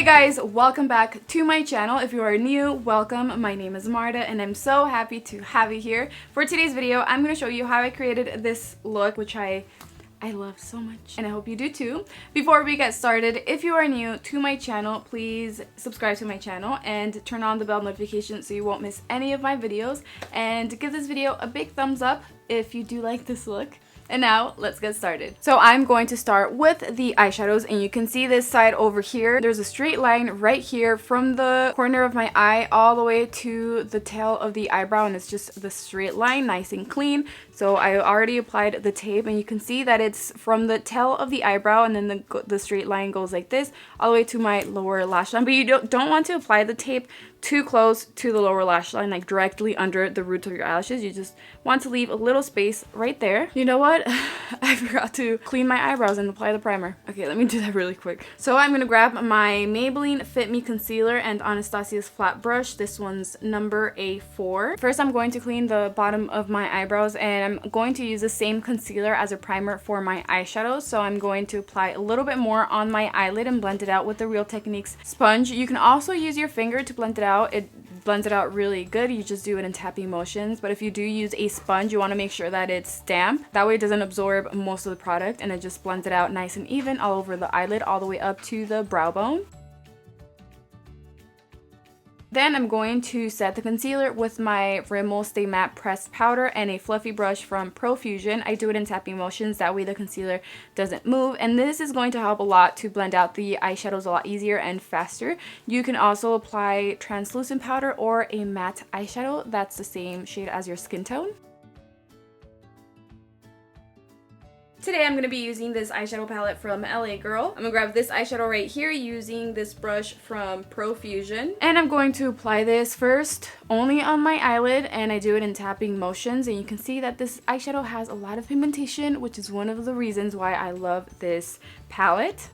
guys, welcome back to my channel. If you are new, welcome. My name is Marta and I'm so happy to have you here. For today's video, I'm going to show you how I created this look, which I love so much and I hope you do too. Before we get started, if you are new to my channel, please subscribe to my channel and turn on the bell notification so you won't miss any of my videos, and give this video a big thumbs up if you do like this look. And now let's get started. So I'm going to start with the eyeshadows, and you can see this side over here. There's a straight line right here from the corner of my eye all the way to the tail of the eyebrow, and it's just the straight line, nice and clean. So I already applied the tape, and you can see that it's from the tail of the eyebrow, and then the straight line goes like this all the way to my lower lash line. But you don't want to apply the tape too close to the lower lash line, like directly under the root of your eyelashes. You just want to leave a little space right there. You know what? I forgot to clean my eyebrows and apply the primer. Okay, let me do that really quick. So I'm gonna grab my Maybelline Fit Me Concealer and Anastasia's flat brush. This one's number A4. First, I'm going to clean the bottom of my eyebrows, and I'm going to use the same concealer as a primer for my eyeshadows. So I'm going to apply a little bit more on my eyelid and blend it out with the Real Techniques sponge. You can also use your finger to blend it out. It blends it out really good. You just do it in tapping motions, but if you do use a sponge, you want to make sure that it's damp. That way it doesn't absorb most of the product, and it just blends it out nice and even all over the eyelid, all the way up to the brow bone. Then I'm going to set the concealer with my Rimmel Stay Matte pressed powder and a fluffy brush from Profusion. I do it in tapping motions, that way the concealer doesn't move, and this is going to help a lot to blend out the eyeshadows a lot easier and faster. You can also apply translucent powder or a matte eyeshadow that's the same shade as your skin tone. Today I'm going to be using this eyeshadow palette from LA Girl. I'm going to grab this eyeshadow right here using this brush from Profusion. And I'm going to apply this first only on my eyelid, and I do it in tapping motions. And you can see that this eyeshadow has a lot of pigmentation, which is one of the reasons why I love this palette.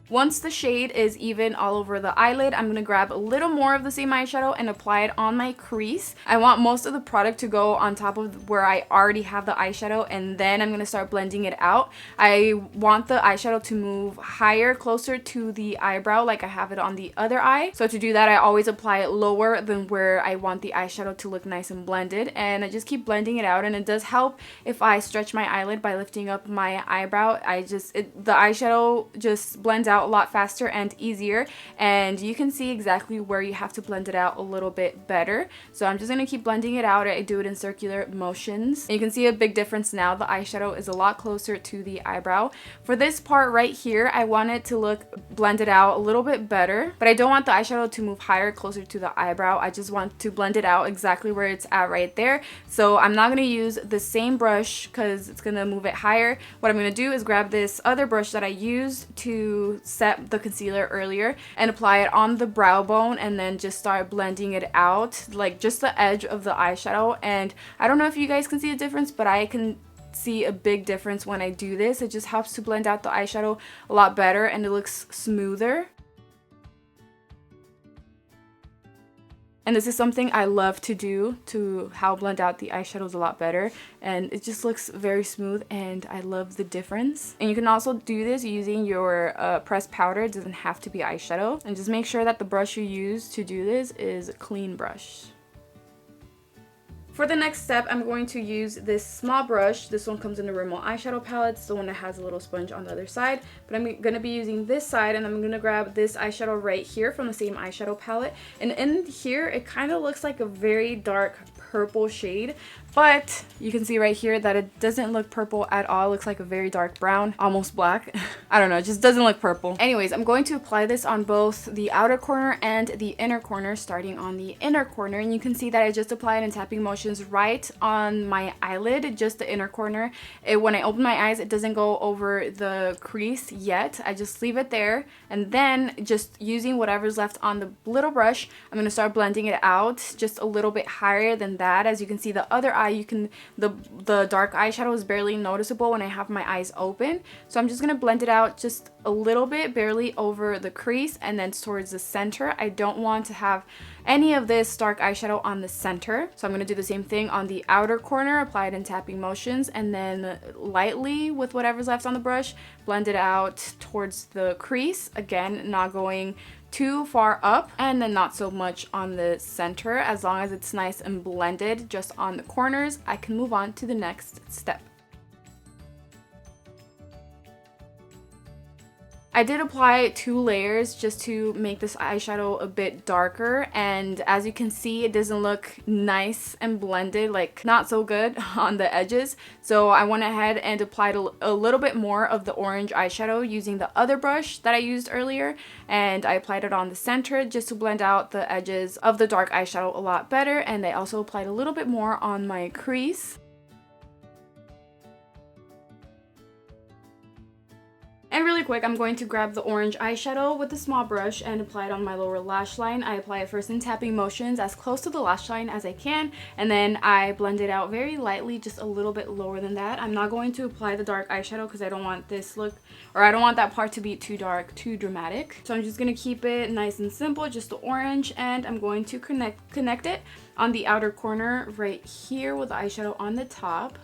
Once the shade is even all over the eyelid, I'm going to grab a little more of the same eyeshadow and apply it on my crease. I want most of the product to go on top of where I already have the eyeshadow, and then I'm going to start blending it out. I want the eyeshadow to move higher, closer to the eyebrow like I have it on the other eye. So to do that, I always apply it lower than where I want the eyeshadow to look nice and blended, and I just keep blending it out. And it does help if I stretch my eyelid by lifting up my eyebrow. The eyeshadow just blends out a lot faster and easier, and you can see exactly where you have to blend it out a little bit better. So I'm just going to keep blending it out. I do it in circular motions, and you can see a big difference now. The eyeshadow is a lot closer to the eyebrow. For this part right here, I want it to look blended out a little bit better, but I don't want the eyeshadow to move higher, closer to the eyebrow. I just want to blend it out exactly where it's at right there. So I'm not going to use the same brush because it's going to move it higher. What I'm going to do is grab this other brush that I used to set the concealer earlier and apply it on the brow bone, and then just start blending it out, like just the edge of the eyeshadow. And I don't know if you guys can see a difference, but I can see a big difference when I do this. It just helps to blend out the eyeshadow a lot better, and it looks smoother. And this is something I love to do, to help blend out the eyeshadows a lot better, and it just looks very smooth, and I love the difference. And you can also do this using your pressed powder. It doesn't have to be eyeshadow. And just make sure that the brush you use to do this is a clean brush. For the next step, I'm going to use this small brush. This one comes in the Rimmel eyeshadow palette. It's the one that has a little sponge on the other side. But I'm going to be using this side, and I'm going to grab this eyeshadow right here from the same eyeshadow palette. And in here, it kind of looks like a very dark purple shade, but you can see right here that it doesn't look purple at all. It looks like a very dark brown, almost black. I don't know, it just doesn't look purple. Anyways, I'm going to apply this on both the outer corner and the inner corner, starting on the inner corner. And you can see that I just applied in tapping motions right on my eyelid, just the inner corner. When I open my eyes, it doesn't go over the crease yet. I just leave it there, and then just using whatever's left on the little brush, I'm going to start blending it out just a little bit higher than that. As you can see, the other eye, the dark eyeshadow is barely noticeable when I have my eyes open. So I'm just going to blend it out just a little bit, barely over the crease, and then towards the center. I don't want to have any of this dark eyeshadow on the center. So I'm going to do the same thing on the outer corner, apply it in tapping motions, and then lightly with whatever's left on the brush, blend it out towards the crease. Again, not going too far up and then not so much on the center. As long as it's nice and blended just on the corners, I can move on to the next step. I did apply 2 layers just to make this eyeshadow a bit darker, and as you can see, it doesn't look nice and blended, like not so good on the edges. So I went ahead and applied a little bit more of the orange eyeshadow using the other brush that I used earlier, and I applied it on the center just to blend out the edges of the dark eyeshadow a lot better. And I also applied a little bit more on my crease. And really quick, I'm going to grab the orange eyeshadow with a small brush and apply it on my lower lash line. I apply it first in tapping motions as close to the lash line as I can, and then I blend it out very lightly, just a little bit lower than that. I'm not going to apply the dark eyeshadow because I don't want this look, or I don't want that part to be too dark, too dramatic. So I'm just going to keep it nice and simple, just the orange, and I'm going to connect it on the outer corner right here with the eyeshadow on the top.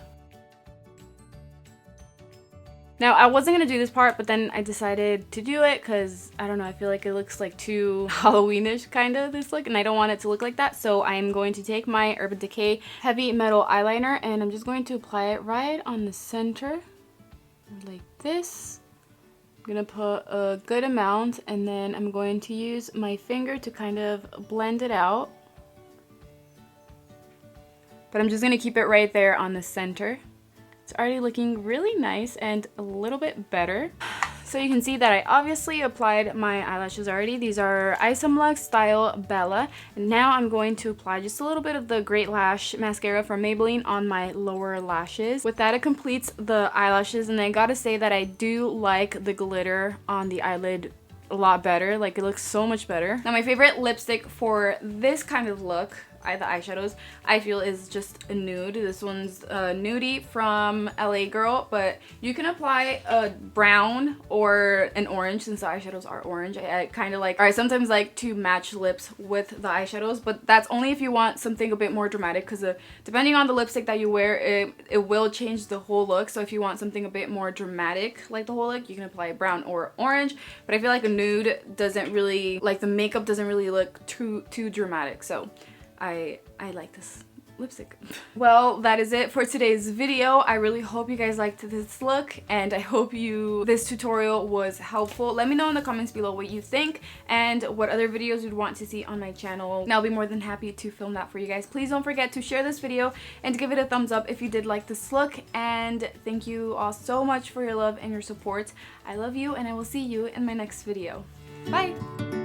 Now, I wasn't going to do this part, but then I decided to do it because, I don't know, I feel like it looks like too Halloweenish kind of, this look, and I don't want it to look like that. So I'm going to take my Urban Decay Heavy Metal Eyeliner, and I'm just going to apply it right on the center, like this. I'm going to put a good amount, and then I'm going to use my finger to kind of blend it out. But I'm just going to keep it right there on the center. It's already looking really nice and a little bit better. So you can see that I obviously applied my eyelashes already. These are Isom Style Bella. And now I'm going to apply just a little bit of the Great Lash Mascara from Maybelline on my lower lashes. With that, it completes the eyelashes, and I gotta say that I do like the glitter on the eyelid a lot better. Like, it looks so much better. Now, my favorite lipstick for this kind of look, the eyeshadows, I feel is just a nude. This one's a nudie from LA Girl, but you can apply a brown or an orange since the eyeshadows are orange. I kind of like, or I sometimes like to match lips with the eyeshadows, but that's only if you want something a bit more dramatic, because depending on the lipstick that you wear, it will change the whole look. So if you want something a bit more dramatic like the whole look, you can apply a brown or orange, but I feel like a nude doesn't really, like the makeup doesn't really look too dramatic. So I like this lipstick. Well, that is it for today's video. I really hope you guys liked this look, and I hope this tutorial was helpful. Let me know in the comments below what you think and what other videos you'd want to see on my channel, and I'll be more than happy to film that for you guys. Please don't forget to share this video and give it a thumbs up if you did like this look, and thank you all so much for your love and your support. I love you, and I will see you in my next video. Bye!